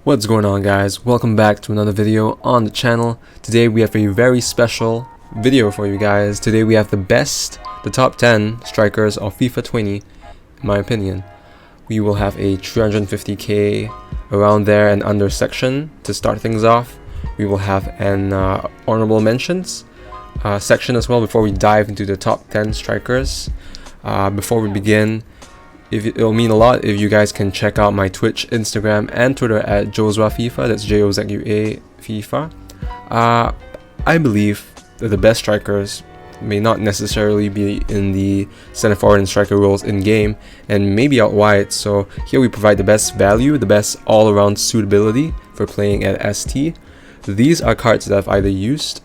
What's going on, guys? Welcome back to another video on the channel. Today we have a very special video for you guys. Today we have the top 10 strikers of FIFA 20, in my opinion. We will have a 350k around there and under section to start things off. We will have an honorable mentions section as well before we dive into the top 10 strikers. Before we begin, it'll mean a lot if you guys can check out my Twitch, Instagram, and Twitter at Jozua FIFA. That's Jozua FIFA. I believe that the best strikers may not necessarily be in the center forward and striker roles in game, and maybe out wide. So here we provide the best value, the best all-around suitability for playing at ST. These are cards that I've either used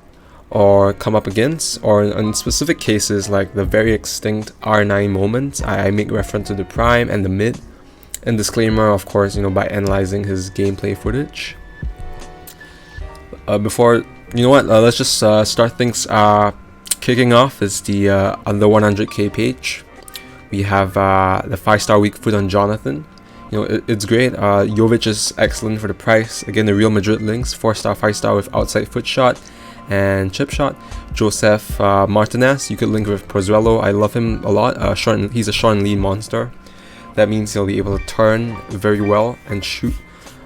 or come up against, or in specific cases like the very extinct R9 moments, I make reference to the prime and the mid, and disclaimer, of course, by analyzing his gameplay footage. Let's just start things kicking off is the under 100k page. We have the 5-star weak foot on Jonathan. It's great. Jovic is excellent for the price. Again, the Real Madrid links, 4-star, 5-star with outside foot shot and chip shot. Joseph Martinez, you could link with Pozuelo. I love him a lot. He's a short and lean monster. That means he'll be able to turn very well and shoot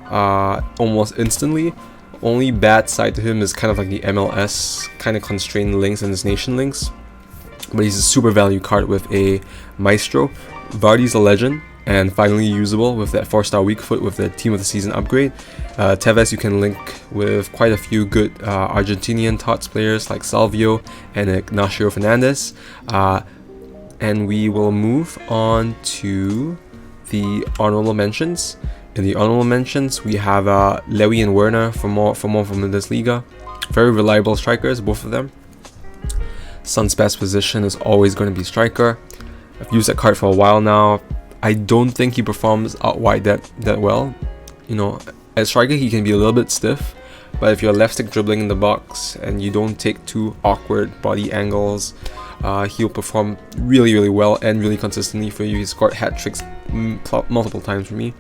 almost instantly. Only bad side to him is kind of like the MLS kind of constrained links and his nation links. But he's a super value card with a Maestro. Vardy's a legend and finally usable with that 4-star weak foot with the team of the season upgrade. Tevez you can link with quite a few good Argentinian tots players like Salvio and Ignacio Fernandez. And we will move on to the honorable mentions. In the honorable mentions we have Lewy and Werner from Bundesliga. Very reliable strikers, both of them. Son's best position is always going to be striker. I've used that card for a while now. I don't think he performs out wide that well. As striker he can be a little bit stiff, but if you're left stick dribbling in the box and you don't take too awkward body angles, he'll perform really well and really consistently for you. He scored hat tricks multiple times for me.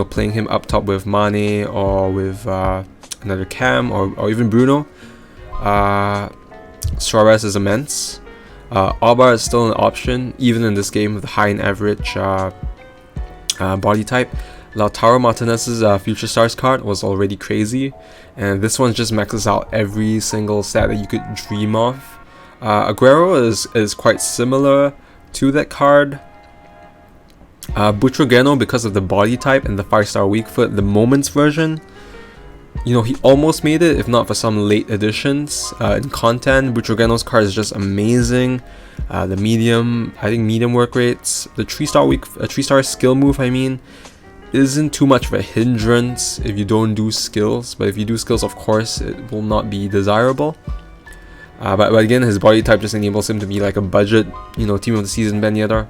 Playing him up top with Mane or with another Cam or even Bruno. Suarez is immense. Alba is still an option even in this game with high and average body type. Lautaro Martinez's Future Stars card was already crazy, and this one just maxes out every single stat that you could dream of. Aguero is quite similar to that card. Butrogeno, because of the body type and the 5-star weak foot, the moments version, he almost made it if not for some late additions in content. Butrogeno's card is just amazing. The medium work rates, the 3-star skill move, isn't too much of a hindrance if you don't do skills, but if you do skills, of course it will not be desirable. But again, his body type just enables him to be like a budget team of the season Ben Yedder.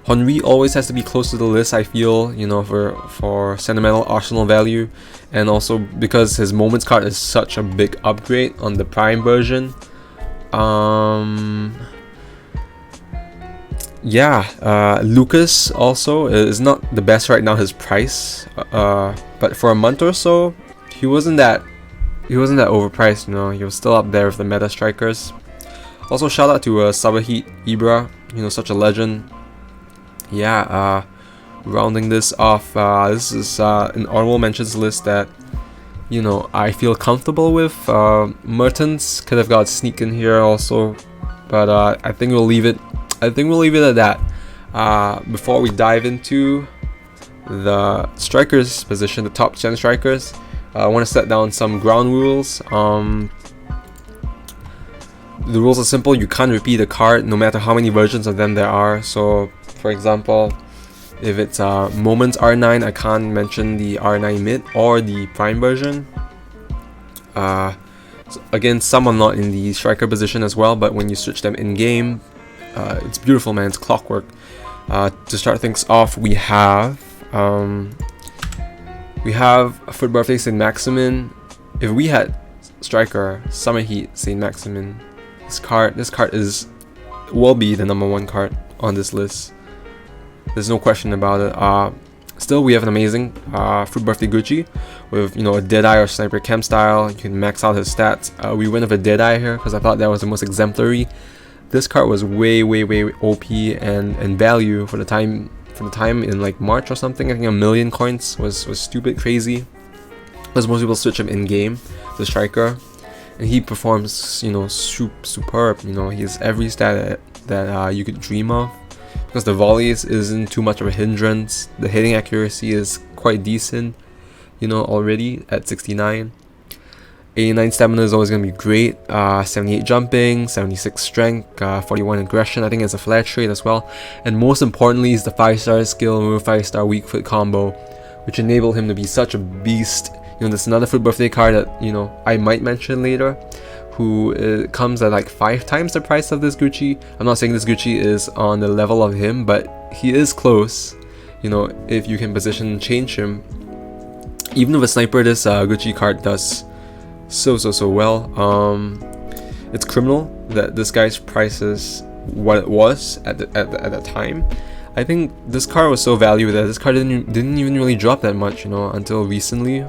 Henry always has to be close to the list, I feel, for sentimental Arsenal value, and also because his moments card is such a big upgrade on the prime version. Lucas also is not the best right now, his price, but for a month or so he wasn't that overpriced. He was still up there with the meta strikers. Also shout out to Sabahit Ibra, such a legend. Rounding this off, this is an honorable mentions list that I feel comfortable with. Mertens could have got sneak in here also, but I think we'll leave it at that. Before we dive into the strikers position, the top 10 strikers, I want to set down some ground rules. The rules are simple. You can't repeat a card no matter how many versions of them there are. So for example, if it's moments R9, I can't mention the R9 mid or the prime version. So again, some are not in the striker position as well, but when you switch them in game, it's beautiful, man. It's clockwork. To start things off, we have futbirthday Saint-Maximin. If we had striker Summer Heat Saint-Maximin, this card will be the #1 card on this list. There's no question about it. Still, we have an amazing futbirthday Gucci with, you know, a Deadeye or Sniper Chem style. You can max out his stats. We went with a Deadeye here because I thought that was the most exemplary. This card was way OP and value for the time in like March or something. I think 1,000,000 coins was stupid crazy because most people switch him in game, the striker, and he performs, you know, superb. You know, he has every stat that you could dream of. Because the volleys isn't too much of a hindrance. The hitting accuracy is quite decent, you know, already at 69. 89 stamina is always going to be great. 78 jumping, 76 strength, 41 aggression. I think it's a flat trait as well. And most importantly is the 5-star skill move, 5-star weak foot combo, which enabled him to be such a beast. You know, there's another futbirthday card that, you know, I might mention later, who comes at like 5 times the price of this Gucci. I'm not saying this Gucci is on the level of him, but he is close. You know, if you can position change him. Even with a sniper, this Gucci card does so well. It's criminal that this guy's price is what it was at the time. I think this card was so valued that this card didn't even really drop that much, you know, until recently.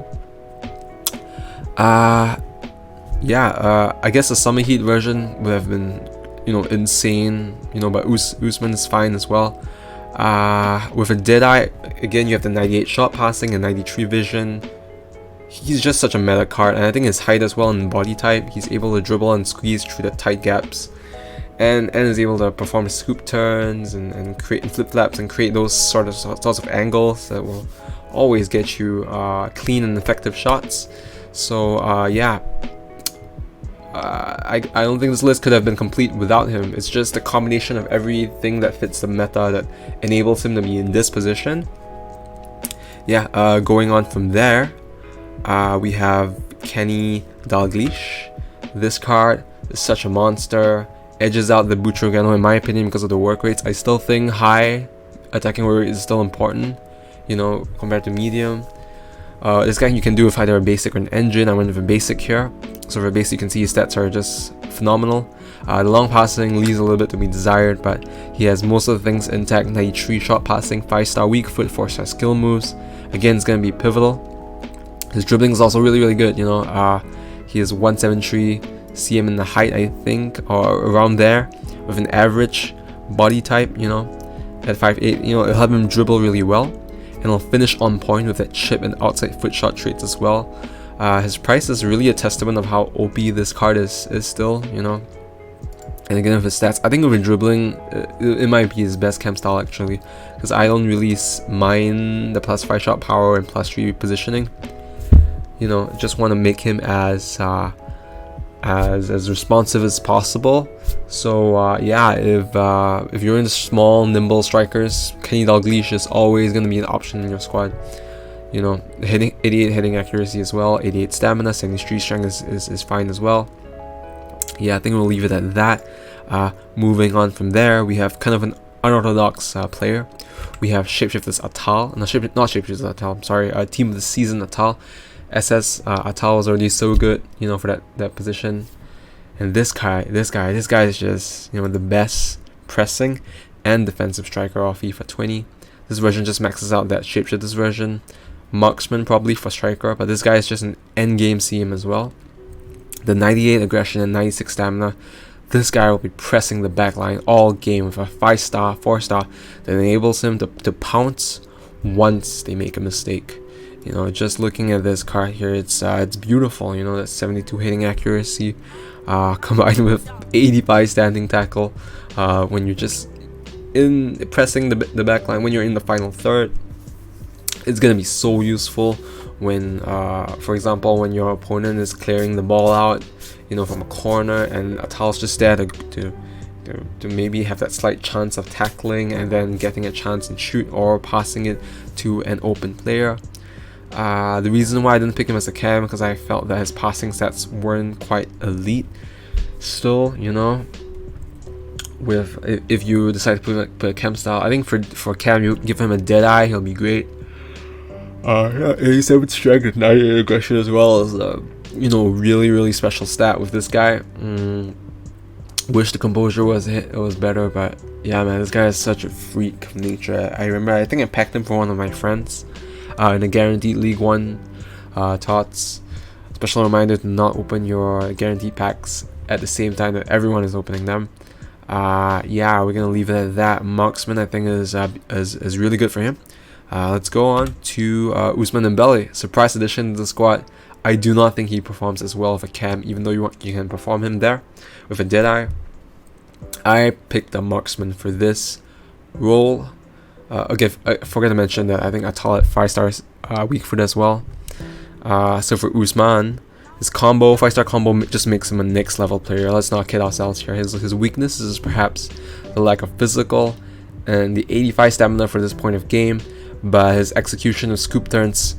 I guess the Summer Heat version would have been, you know, insane, you know, but Ousmane is fine as well. With a Deadeye, again, you have the 98 shot passing and 93 vision. He's just such a meta card, and I think his height as well and body type, he's able to dribble and squeeze through the tight gaps, and is able to perform scoop turns and create flip flaps and create those sorts of angles that will always get you clean and effective shots. So I don't think this list could have been complete without him. It's just a combination of everything that fits the meta that enables him to be in this position. Going on from there, we have Kenny Dalglish. This card is such a monster. Edges out the Butrogano in my opinion because of the work rates. I still think high attacking work rate is still important, you know, compared to medium. This guy you can do with either a basic or an engine. I went with a basic here. So for basic, you can see his stats are just phenomenal. The long passing leaves a little bit to be desired, but he has most of the things intact. 93 shot passing, 5-star weak foot, 4-star skill moves. Again, it's going to be pivotal. His dribbling is also really good, you know. He is 173 cm in the height, I think, or around there, with an average body type, you know, at 5'8". You know, it'll have him dribble really well, and he'll finish on point with that chip and outside foot shot traits as well. His price is really a testament of how OP this card is still, you know. And again, with his stats, I think with dribbling, it might be his best chem style actually, because I don't really mind the +5 shot power and +3 positioning. You know, just want to make him as responsive as possible. So if you're into small, nimble strikers, Kenny Dalglish is always going to be an option in your squad. You know, 88 hitting accuracy as well, 88 stamina, 73 strength is fine as well. I think we'll leave it at that. Moving on from there, we have kind of an unorthodox player. We have Shapeshifters Atal, not Shapeshifters Atal, I'm sorry, Team of the Season Atal. SS Atal was already so good, you know, for that position. And this guy is just, you know, the best pressing and defensive striker off FIFA 20. This version just maxes out that Shapeshifters version. Marksman probably for striker, but this guy is just an endgame CM as well. The 98 aggression and 96 stamina. This guy will be pressing the back line all game with a 5-star, 4-star that enables him to pounce once they make a mistake. You know, just looking at this card here, it's beautiful. You know, that 72 hitting accuracy combined with 85 standing tackle when you're just pressing the back line when you're in the final third. It's gonna be so useful when, for example, when your opponent is clearing the ball out, you know, from a corner, and Atal's just there to maybe have that slight chance of tackling and then getting a chance and shoot, or passing it to an open player. The reason why I didn't pick him as a cam, because I felt that his passing stats weren't quite elite still, you know. If you decide to put a cam style, I think for cam, you give him a Deadeye, he'll be great. 87 strength and 98 aggression as well as you know, really special stat with this guy. Wish the composure was better, but yeah, man, this guy is such a freak of nature. I remember, I think I packed him for one of my friends in a guaranteed League 1 tots. Special reminder to not open your guaranteed packs at the same time that everyone is opening them. Yeah, we're gonna leave it at that. Marksman, I think, is really good for him. Let's go on to Ousmane Dembele, surprise addition to the squad. I do not think he performs as well with a cam, even though you can perform him there with a deadeye. I picked a marksman for this role. Okay, I forgot to mention that I think I taught it 5 stars weak foot as well. So for Ousmane, his combo, 5-star combo just makes him a next level player. Let's not kid ourselves here. His weakness is perhaps the lack of physical and the 85 stamina for this point of game, but his execution of scoop turns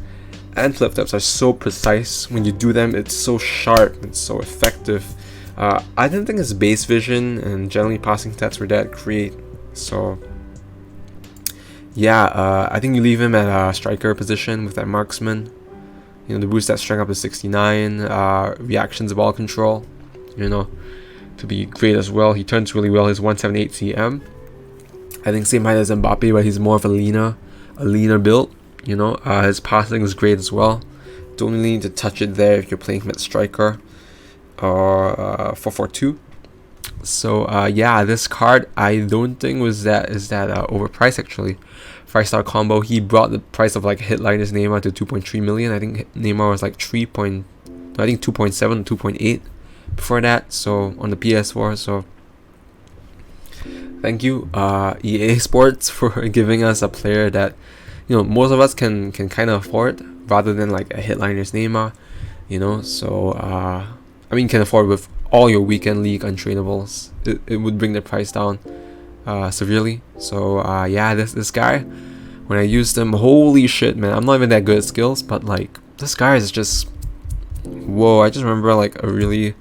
and flip flips are so precise. When you do them, it's so sharp, it's so effective. I didn't think his base vision and generally passing stats were that great, so yeah, I think you leave him at a striker position with that marksman. You know, the boost that strength up to 69, reactions of ball control, you know, to be great as well. He turns really well. His 178 cm. I think same height as Mbappe, but he's more of a leaner build. You know, his passing is great as well. Don't really need to touch it there if you're playing with striker or 4-4-2. So yeah, this card I don't think is that overpriced actually. 5-star combo. He brought the price of like Hitliner's Neymar to 2.3 million. I think Neymar was like 2.7, 2.8 before that. So on the PS4. So thank you EA Sports for giving us a player that, you know, most of us can kind of afford, rather than like a Hitliner's Neymar, you know. So I mean, can afford with all your weekend league untrainables. It would bring the price down severely. So yeah, this guy, when I used him, holy shit, man, I'm not even that good at skills, but like this guy is just whoa. I just remember like a really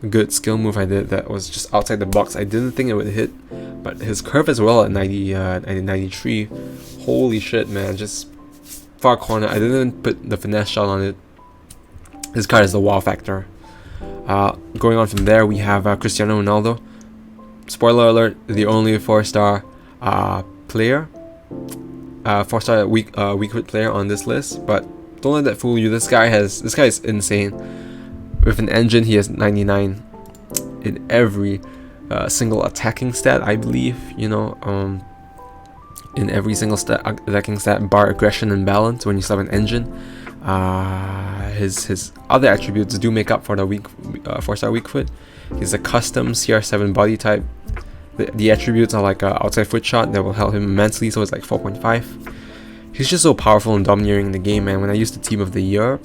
good skill move I did that was just outside the box. I didn't think it would hit, but his curve as well at 93. Holy shit, man, just far corner. I didn't put the finesse shot on it. This card is the wow factor. Going on from there, we have Cristiano Ronaldo. Spoiler alert, the only 4-star player, 4-star weak foot player on this list. But don't let that fool you. This guy is insane. With an engine, he has 99 in every single attacking stat, I believe. You know, in every single attacking stat, bar aggression and balance. When you still have an engine, his other attributes do make up for the 4-star weak foot. He's a custom CR7 body type. The attributes are like a outside foot shot that will help him immensely, so it's like 4.5. He's just so powerful and domineering in the game, man. When I used the team of the year,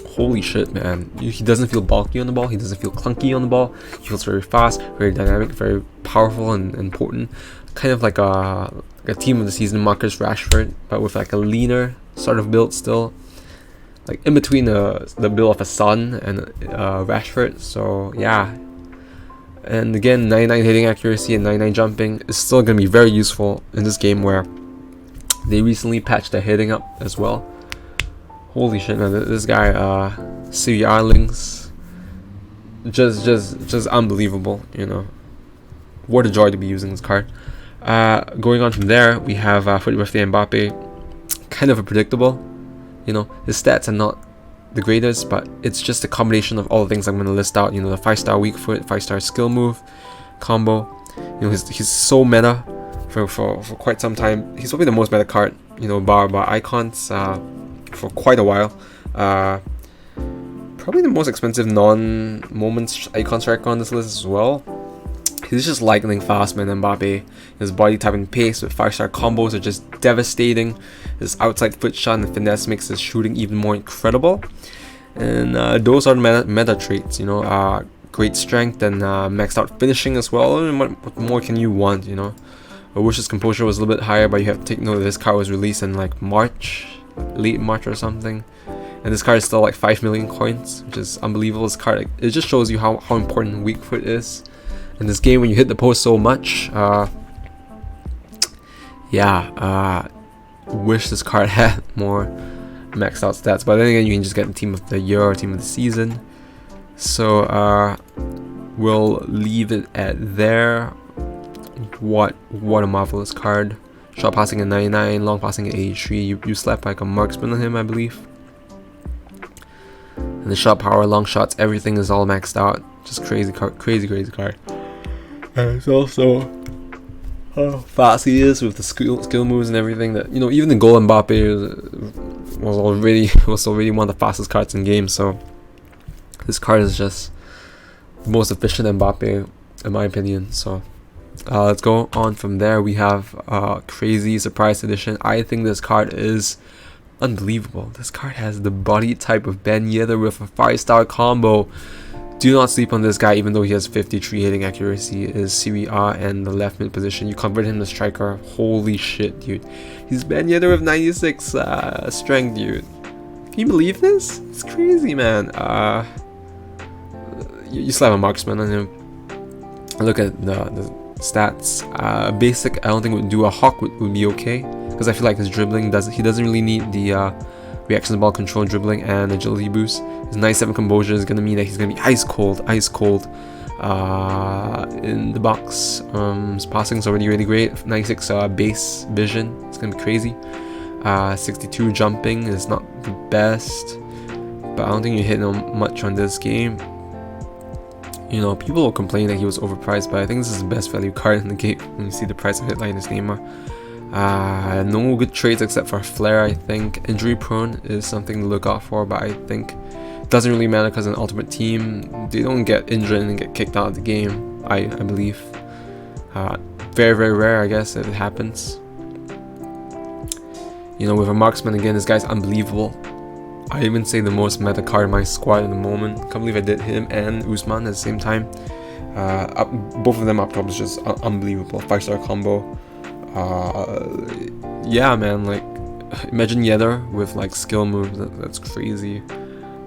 holy shit, man. He doesn't feel bulky on the ball. He doesn't feel clunky on the ball. He feels very fast, very dynamic, very powerful and potent. Kind of like a team of the season Marcus Rashford, but with like a leaner sort of build still. Like in between the build of a Son and Rashford. So yeah. And again, 99 hitting accuracy and 99 jumping is still going to be very useful in this game where they recently patched the hitting up as well. Holy shit, man, this guy, City Arlings, just unbelievable, you know. What a joy to be using this card. Going on from there, we have futbirthday Mbappe, kind of a predictable, you know. His stats are not the greatest, but it's just a combination of all the things I'm going to list out. You know, the 5-star weak foot, 5-star skill move combo. You know, he's so meta for quite some time. He's probably the most meta card, you know, bar icons for quite a while. Probably the most expensive non-moments icon striker on this list as well. He's just lightning fast, man. Mbappe, his body type and pace with 5-star combos are just devastating. His outside foot shot and finesse makes his shooting even more incredible. And those are meta traits, you know. Great strength and maxed out finishing as well. What more can you want, you know? I wish his composure was a little bit higher, but you have to take note that this card was released in like March, late March or something. And this card is still like 5 million coins, which is unbelievable. This card, it just shows you how important weak foot is in this game when you hit the post so much. Wish this card had more maxed out stats, but then again, you can just get the team of the year or team of the season. So we'll leave it at there. What a marvelous card. Short passing at 99, long passing at 83. You slap like a marksman on him, I believe. And the shot power, long shots, everything is all maxed out. Just crazy card, crazy card. And it's also how fast he is with the skill moves and everything. That, you know, even the goal Mbappe was already one of the fastest cards in game. So this card is just the most efficient Mbappe in my opinion. So let's go on from there. We have crazy surprise edition. I think this card is unbelievable. This card has the body type of Yedder with a 5-star combo. Do not sleep on this guy, even though he has 53 hitting accuracy, is Serie A and the left mid position. You convert him to striker. Holy shit, dude. He's Yedder with 96 strength, dude. Can you believe this? It's crazy, man. You slap a marksman on him. Look at the stats. Basic, I don't think would do. A hawk would be okay, because I feel like his dribbling he doesn't really need the reaction to ball control, dribbling, and agility boost. His 97 composure is gonna mean that he's gonna be ice cold in the box. His passing is already really great. 96 base vision, it's gonna be crazy. 62 jumping is not the best, but I don't think you hit him much on this game. You know, people will complain that he was overpriced, but I think this is the best value card in the game when you see the price of Hitline's Neymar. No good trades except for Flair, I think. Injury prone is something to look out for, but I think it doesn't really matter because in Ultimate Team, they don't get injured and get kicked out of the game, I believe. Very rare, I guess, if it happens. You know, with a marksman again, this guy's unbelievable. I even say the most meta card in my squad at the moment. Can't believe I did him and Ousmane at the same time. Both of them up top is just unbelievable. 5-star combo. Yeah, man, like imagine Yedder with like skill moves. That's crazy.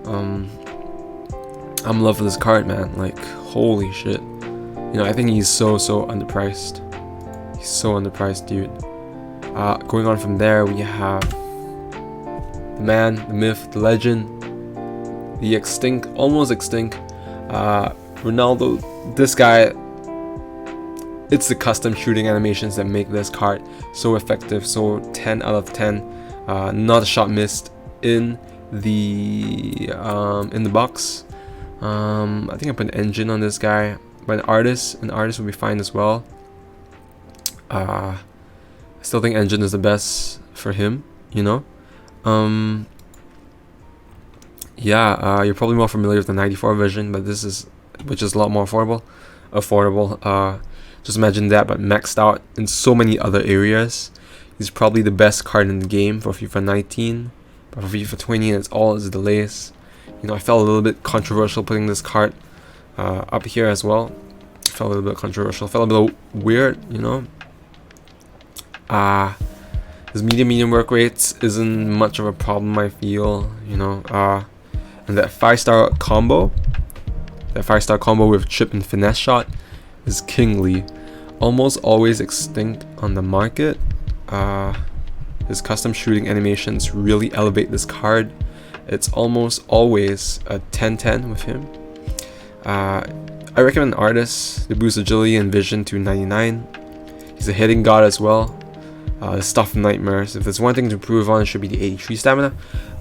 I'm in love with this card, man. Like, holy shit. You know, I think he's so underpriced. He's so underpriced, dude. Going on from there, we have the man, the myth, the legend, the almost extinct Ronaldo. This guy, it's the custom shooting animations that make this card so effective. So 10 out of 10. Not a shot missed in the box. I think I put an engine on this guy, but an artist would be fine as well. I still think engine is the best for him, you know. Yeah, you're probably more familiar with the 94 version, but which is a lot more affordable. Just imagine that, but maxed out in so many other areas. He's probably the best card in the game for FIFA 19, but for FIFA 20, it's all his delays. You know, I felt a little bit controversial putting this card up here as well. Felt a little bit controversial. Felt a little weird, you know. His medium work rates isn't much of a problem, I feel, you know. And that 5-star combo with chip and finesse shot is kingly. Almost always extinct on the market. His custom shooting animations really elevate this card. It's almost always a 10-10 with him. I recommend Artist to boost agility and vision to 99. He's a hitting god as well. Stuff nightmares. If there's one thing to improve on, it should be the 83 stamina,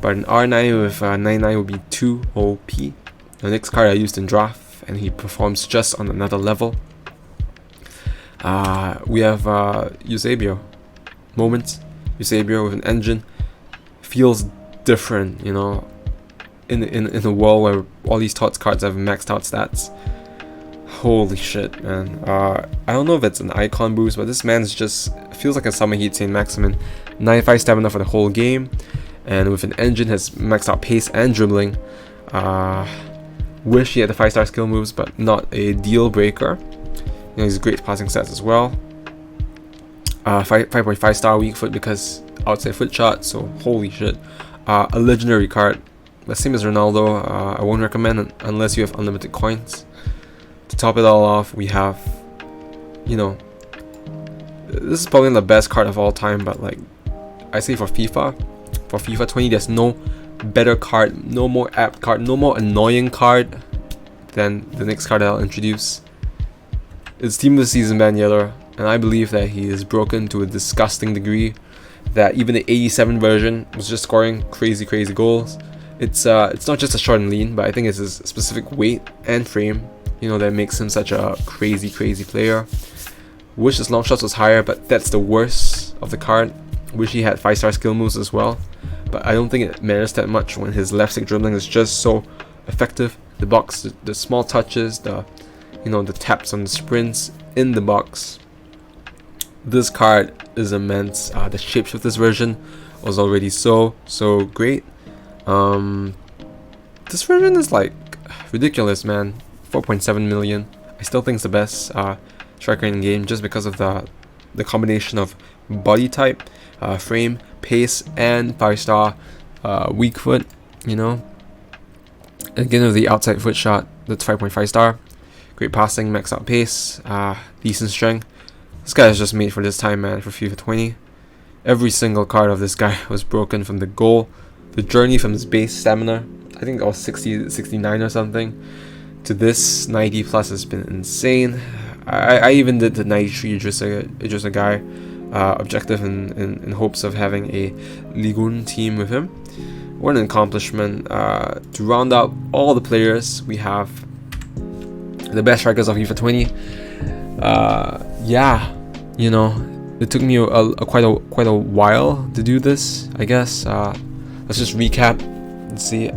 but an R9 with 99 would be too OP. The next card I used in draft, and he performs just on another level. We have Eusebio. Eusebio with an engine feels different, you know, in a world where all these tots cards have maxed out stats. Holy shit, man. I don't know if it's an icon boost, but this man's just feels like a summer heat Saint-Maximin. 95 stamina for the whole game, and with an engine has maxed out pace and dribbling. Wish he had the 5-star skill moves, but not a deal breaker. You know, he's great passing stats as well. 5.5 star weak foot because outside foot shot, so holy shit. A legendary card, the same as Ronaldo. I won't recommend it unless you have unlimited coins. To top it all off, we have, you know, this is probably the best card of all time, but like I say for FIFA 20, there's no better card, no more apt card, no more annoying card then the next card that I'll introduce is Team of the Season Ben Yedder, and I believe that he is broken to a disgusting degree that even the 87 version was just scoring crazy goals. It's not just a short and lean, but I think it's his specific weight and frame, you know, that makes him such a crazy player. Wish his long shots was higher, but that's the worst of the card. Wish he had 5-star skill moves as well, but I don't think it matters that much when his left stick dribbling is just so effective. The box, the small touches, the taps on the sprints in the box. This card is immense. The shapeshifters version was already so great. This version is like ridiculous, man. 4.7 million. I still think it's the best striker in the game just because of the combination of body type, frame, pace, and 5-star weak foot. You know, again with the outside foot shot, that's 5.5 star. Great passing, max out pace, decent strength. This guy is just made for this time, man. For FIFA 20, every single card of this guy was broken from the goal. The journey from his base stamina, I think it was 69 or something, to this 90 plus has been insane. I even did the 93 Idrissa guy objective in hopes of having a Ligue team with him. What an accomplishment. To round out all the players, we have the best strikers of FIFA 20. Yeah, you know, it took me quite a while to do this, I guess. Let's just recap. Let's see.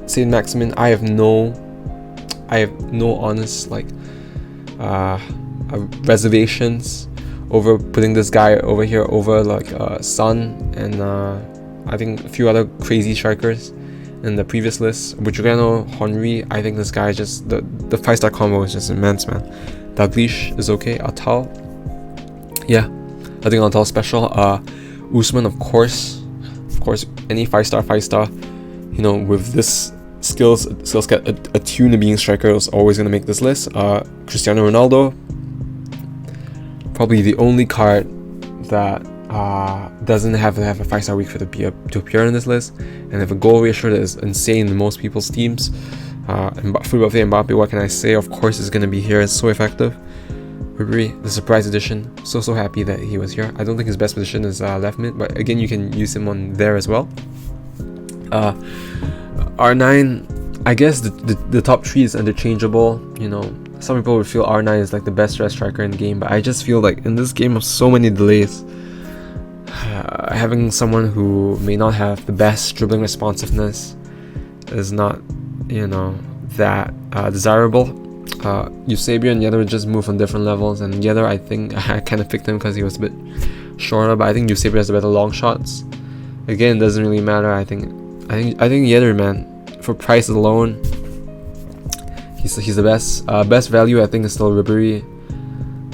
Saint-Maximin, I have no honest reservations over putting this guy over here over Son and I think a few other crazy strikers in the previous list. Buchugano, Henry, I think this guy just the 5-star combo is just immense, man. Dalglish is okay. Atal, yeah, I think Atal special. Ousmane, of course, any 5-star, you know, with this skill set attuned to being striker is always gonna make this list. Cristiano Ronaldo, probably the only card that doesn't have to have a 5-star weak foot to appear in this list, and have a goal ratio that is insane in most people's teams. futbirthday Mbappe, what can I say? Of course, is gonna be here. It's so effective. Ribery, the surprise edition. So happy that he was here. I don't think his best position is left mid, but again, you can use him on there as well. R9, I guess the top 3 is interchangeable. You know, some people would feel R9 is like the best red striker in the game, but I just feel like in this game of so many delays, having someone who may not have the best dribbling responsiveness is not, you know, that desirable. Eusebio and Yedder just move on different levels, and Yedder, I think I kind of picked him because he was a bit shorter, but I think Eusebio has the better long shots. Again, doesn't really matter. I think Yedder, man, for price alone, he's the best. Best value, I think, is still Ribery.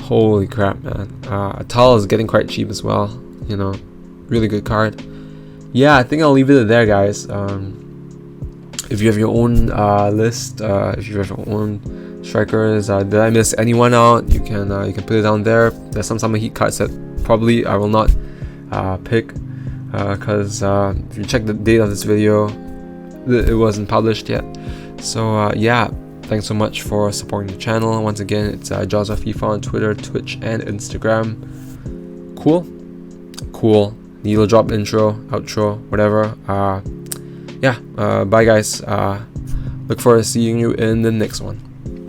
Holy crap, man. Atal is getting quite cheap as well. You know, really good card. Yeah, I think I'll leave it there, guys. If you have your own list, if you have your own strikers, did I miss anyone out? You can put it down there. There's some summer heat cards that probably I will not pick because if you check the date of this video, it wasn't published yet. So yeah, thanks so much for supporting the channel. Once again, it's Jaws of FIFA on Twitter, Twitch, and Instagram. Cool. Needle drop intro, outro, whatever. Yeah. Bye, guys. Look forward to seeing you in the next one.